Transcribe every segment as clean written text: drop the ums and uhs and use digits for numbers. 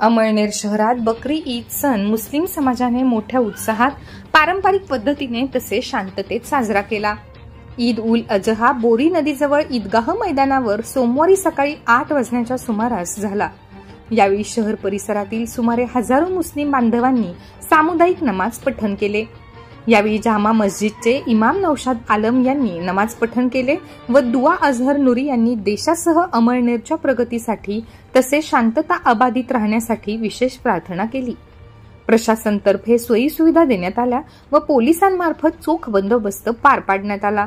अमळनेर शहरात बकरी ईद सण मुस्लिम समाजाने मोठ्या उत्साहात पारंपरिक पद्धतीने तसेच शांततेत साजरा केला। ईद उल अजहा बोरी नदीजवळ ईदगाह मैदानावर सोमवारी सकाळी 8 वाजण्याच्या सुमारास झाला। यावेळी शहर परिसरातील सुमारे हजारो मुस्लिम बांधवांनी सामुदायिक नमाज पठण केले। यावेळी जामा मस्जिदचे इमाम नौशाद आलम यांनी नमाज पठण केले व दुआ अझहर नुरी यांनी देशासह अमळनेरच्या प्रगतीसाठी तसेच शांतता अबाधित राहण्यासाठी विशेष प्रार्थना केली। प्रशासनातर्फे सोयी सुविधा देण्यात आल्या व पोलिसांमार्फत चोख बंदोबस्त पार पाडण्यात आला।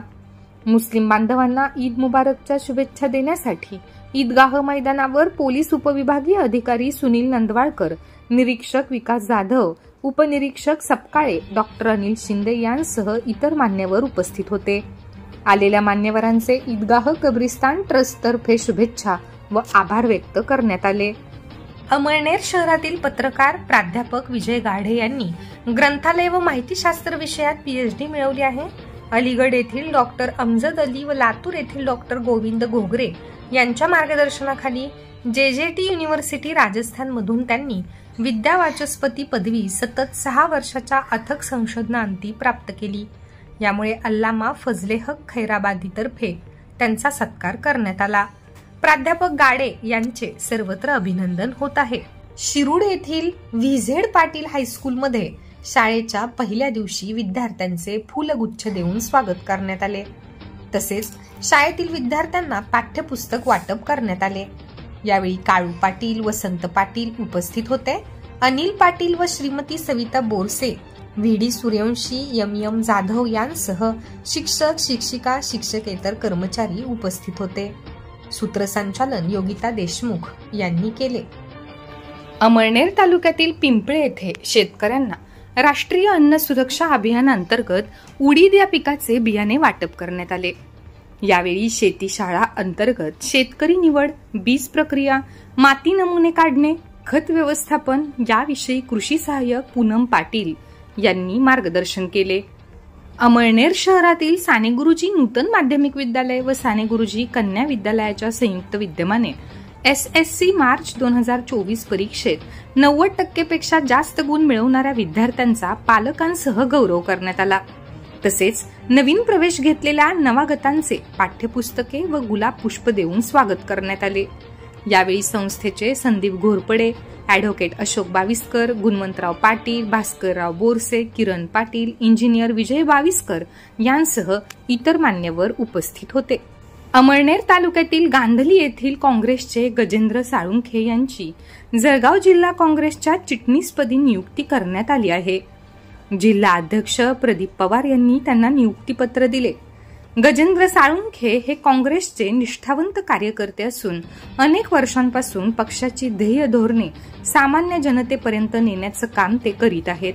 मुस्लिम बांधवांना ईद मुबारकच्या शुभेच्छा देण्यासाठी ईदगाह मैदानावर पोलीस उपविभागीय अधिकारी सुनील नंदवाळकर, निरीक्षक विकास जाधव, उपनिरीक्षक सपकाळे, डॉक्टर अनिल शिंदे यांसह इतर मान्यवर उपस्थित होते। आलेल्या मान्यवरांचे ईदगाह कब्रिस्तान ट्रस्ट तर्फे शुभेच्छा व आभार व्यक्त करण्यात आले। अमळनेर शहरातील पत्रकार प्राध्यापक विजय गाढे यांनी ग्रंथालय व माहितीशास्त्र विषयात PhD मिळवली आहे। अलीगड येथील डॉक्टर अमजद अली व लातूर येथील डॉक्टर गोविंद घोगरे यांच्या मार्गदर्शनाखाली JJT युनिव्हर्सिटी राजस्थान मधून त्यांनी विद्यावाचस्पती पदवी सतत 6 वर्षाच्या अथक संशोधनांती प्राप्त केली। यामुळे अल्लामा फजले हक खैराबादी तर्फे त्यांचा सत्कार करण्यात आला। प्राध्यापक गाडे यांचे सर्वत्र अभिनंदन होत आहे। शिरूड येथील VZ पाटील हायस्कूलमध्ये शाळेच्या पहिल्या दिवशी विद्यार्थ्यांचे फुलगुच्छ देऊन स्वागत करण्यात आले। तसेच शाळेतील विद्यार्थ्यांना पाठ्यपुस्तक वाटप करण्यात आले। यावेळी काळू पाटील, वसंत पाटील उपस्थित होते। अनिल पाटील व श्रीमती सविता बोरसे, VD सूर्यवंशी, MM जाधव यांसह शिक्षक, शिक्षिका, शिक्षकेतर कर्मचारी उपस्थित होते। सूत्रसंचालन योगिता देशमुख यांनी केले। अमळनेर तालुक्यातील पिंपळे येथे शेतकऱ्यांना राष्ट्रीय अन्न सुरक्षा अभियानांतर्गत उडीद या पिकाचे बियाणे वाटप करण्यात आले। यावेळी शेती शाळा अंतर्गत शेतकरी निवड, बीज प्रक्रिया, माती नमुने काढणे, खत व्यवस्थापन याविषयी कृषी सहाय्यक पूनम पाटील यांनी मार्गदर्शन केले। अमळनेर शहरातील साने गुरुजी नूतन माध्यमिक विद्यालय व साने गुरुजी कन्या विद्यालयाच्या संयुक्त विद्यमाने SSC मार्च 2024 परीक्षेत 90% पेक्षा जास्त गुण मिळवणाऱ्या विद्यार्थ्यांचा पालकांसह गौरव करण्यात आला। तसेच नवीन प्रवेश घेतलेल्या नवागतांचे पाठ्यपुस्तके व गुलाब पुष्प देऊन स्वागत करण्यात आले। यावेळी संस्थेचे संदीप घोरपडे, ॲडव्होकेट अशोक बाविस्कर, गुणवंतराव पाटील, भास्करराव बोरसे, किरण पाटील, इंजिनियर विजय बाविस्कर यांसह इतर मान्यवर उपस्थित होते। अमळनेर तालुक्यातील गांधली येथील काँग्रेसचे गजेंद्र साळुंखे यांची जळगाव जिल्हा काँग्रेसच्या चिटणीसपदी नियुक्ती करण्यात आली आहे। जिल्हा अध्यक्ष प्रदीप पवार यांनी त्यांना नियुक्तीपत्र दिले। गजेंद्र साळुंखे हे काँग्रेसचे निष्ठावंत कार्यकर्ते असून अनेक वर्षांपासून पक्षाची ध्येय धोरणे सामान्य जनतेपर्यंत नेण्याचं काम ते करीत आहेत।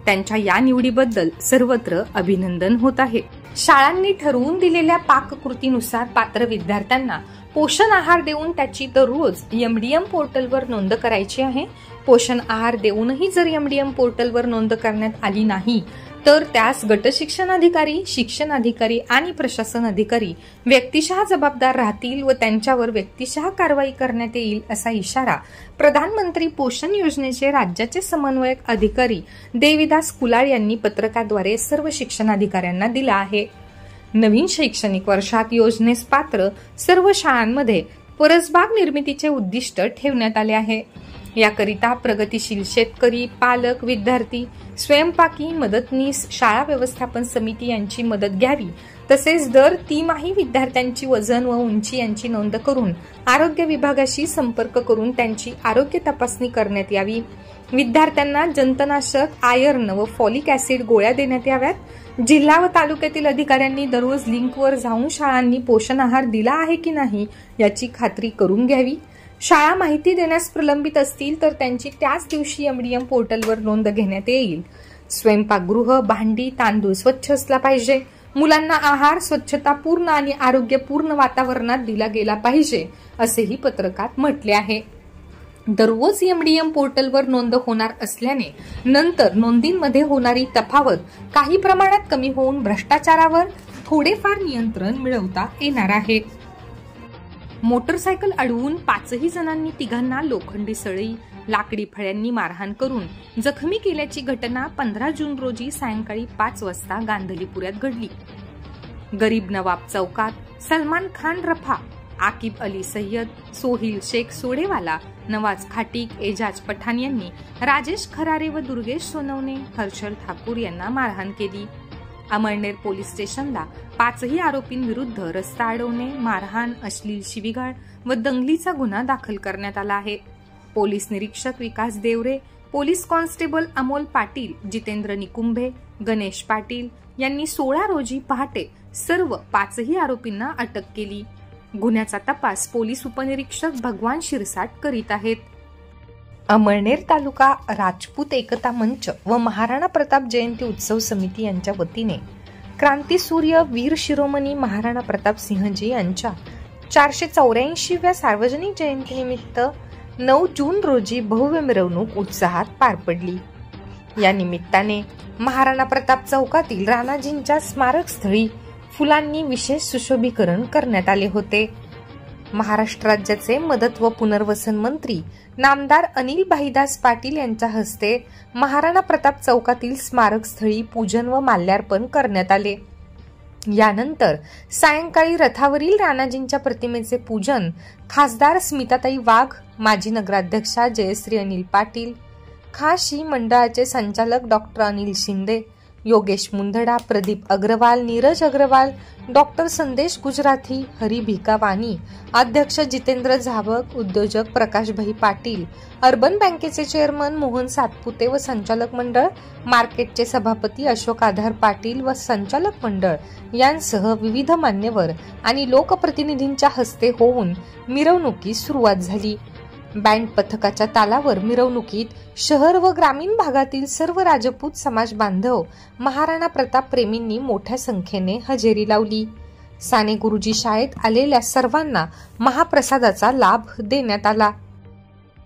त्यांच्या या निवडीबद्दल सर्वत्र अभिनंदन होत आहे। शाळांनी ठरवून दिलेल्या पाककृतीनुसार पात्र विद्यार्थ्यांना पोषण आहार देऊन त्याची दररोज MDM पोर्टलवर नोंद करायची आहे। पोषण आहार देऊनही जर MDM पोर्टलवर नोंद करण्यात आली नाही तर त्यास गट शिक्षण अधिकारी आणि प्रशासन अधिकारी व्यक्तिशः जबाबदार राहतील व त्यांच्यावर व्यक्तिशः कारवाई करण्यात येईल असा इशारा प्रधानमंत्री पोषण योजनेचे राज्याचे समन्वयक अधिकारी देविदास कुलाळ यांनी पत्रकाद्वारे सर्व शिक्षणाधिकाऱ्यांना दिला आहे। नवीन शैक्षणिक वर्षात योजनेस पात्र सर्व शाळांमध्ये परसबाग निर्मितीचे उद्दिष्ट ठेवण्यात आले आहे। याकरिता प्रगतिशील शेतकरी, पालक, विद्यार्थी, स्वयंपाकी, मदतनीस, शाळा व्यवस्थापन समिती यांची मदत घ्यावी। तसेच दर तिमाही विद्यार्थ्यांची वजन व उंची यांची नोंद करून आरोग्य विभागाशी संपर्क करून त्यांची आरोग्य तपासणी करण्यात यावी। विद्यार्थ्यांना जंतनाशक, आयर्न व फॉलिक ऍसिड गोळ्या देण्यात याव्यात। जिल्हा व तालुक्यातील अधिकाऱ्यांनी दररोज लिंकवर जाऊन शाळांनी पोषण आहार दिला आहे की नाही याची खात्री करून घ्यावी। शाळा माहिती देण्यास प्रलंबित असतील तर त्यांची त्याच दिवशी MDM पोर्टलवर नोंद घेण्यात येईल। स्वयंपाकगृह, भांडी, तांदूळ स्वच्छ असला पाहिजे। मुलांना आहार स्वच्छतापूर्ण आणि आरोग्यपूर्ण वातावरणात दिला गेला पाहिजे असेही पत्रकात म्हटले आहे। दररोज MDM पोर्टलवर नोंद होणार असल्याने नंतर नोंदींमध्ये होणारी तफावत काही प्रमाणात कमी होऊन भ्रष्टाचारावर थोडेफार नियंत्रण मिळवता येणार आहे। मोटरसायकल अडवून 5ही जणांनी तिघांना लोखंडी सळई, लाकडी फळ्यांनी मारहाण करून जखमी केल्याची घटना 15 जून रोजी सायंकाळी 5 वाजता गांधलीपुऱ्यात घडली. गरीब नवाब चौकात सलमान खान रफा, आकिब अली सय्यद, सोहिल शेख सोडेवाला, नवाज खाटीक, एजाज पठाण यांनी राजेश खरारे व दुर्गेश सोनवणे, हर्षल ठाकूर यांना मारहाण केली. अमळनेर पोलीस स्टेशनला 5ही आरोपींविरुद्ध रस्ता अडवणे, मारहाण, अश्लील शिवीगाळ व दंगलीचा गुन्हा दाखल करण्यात आला आहे. पोलीस निरीक्षक विकास देवरे, पोलीस कॉन्स्टेबल अमोल पाटील, जितेंद्र निकुंभे, गणेश पाटील यांनी 16 रोजी पहाटे सर्व 5ही आरोपींना अटक केली. गुन्ह्याचा तपास पोलीस उपनिरीक्षक भगवान शिरसाट करीत आहेत. अमळनेर तालुका राजपूत एकता मंच व महाराणा प्रताप जयंती उत्सव समिती यांच्या वतीने क्रांतीसूर्य वीर शिरोमणी महाराणा प्रताप सिंहजी यांच्या 484व्या सार्वजनिक जयंतीनिमित्त 9 जून रोजी भव्य मिरवणूक उत्साहात पार पडली. या निमित्ताने महाराणा प्रताप चौकातील राणाजींच्या स्मारक स्थळी फुलांनी विशेष सुशोभीकरण करण्यात आले होते. महाराष्ट्र राज्याचे मदत व पुनर्वसन मंत्री नामदार अनिल भाईदास पाटील यांच्या हस्ते महाराणा प्रताप चौकातील स्मारक स्थळी पूजन व माल्यार्पण करण्यात आले. यानंतर सायंकाळी रथावरील राणाजींच्या प्रतिमेचे पूजन खासदार स्मिताताई वाघ, माजी नगराध्यक्षा जयश्री अनिल पाटील, खाशी मंडळाचे संचालक डॉक्टर अनिल शिंदे, योगेश मुंदडा, प्रदीप अग्रवाल, नीरज अग्रवाल, डॉक्टर संदेश गुजराथी, हरी भिकावानी, अध्यक्ष जितेंद्र झावक, उद्योजक प्रकाशभाई पाटील, अर्बन बँकेचे चेअरमन मोहन सातपुते व संचालक मंडळ, मार्केटचे सभापती अशोक आधार पाटील व संचालक मंडळ यांसह विविध मान्यवर आणि लोकप्रतिनिधींच्या हस्ते होऊन मिरवणुकीस सुरुवात झाली. बँड पथकाच्या तालावर मिरवणुकीत शहर व ग्रामीण भागातील सर्व राजपूत समाज बांधव, महाराणा प्रताप प्रेमींनी मोठ्या संख्येने हजेरी लावली. साने गुरुजी शाळेत आलेल्या सर्वांना महाप्रसादाचा लाभ देण्यात आला.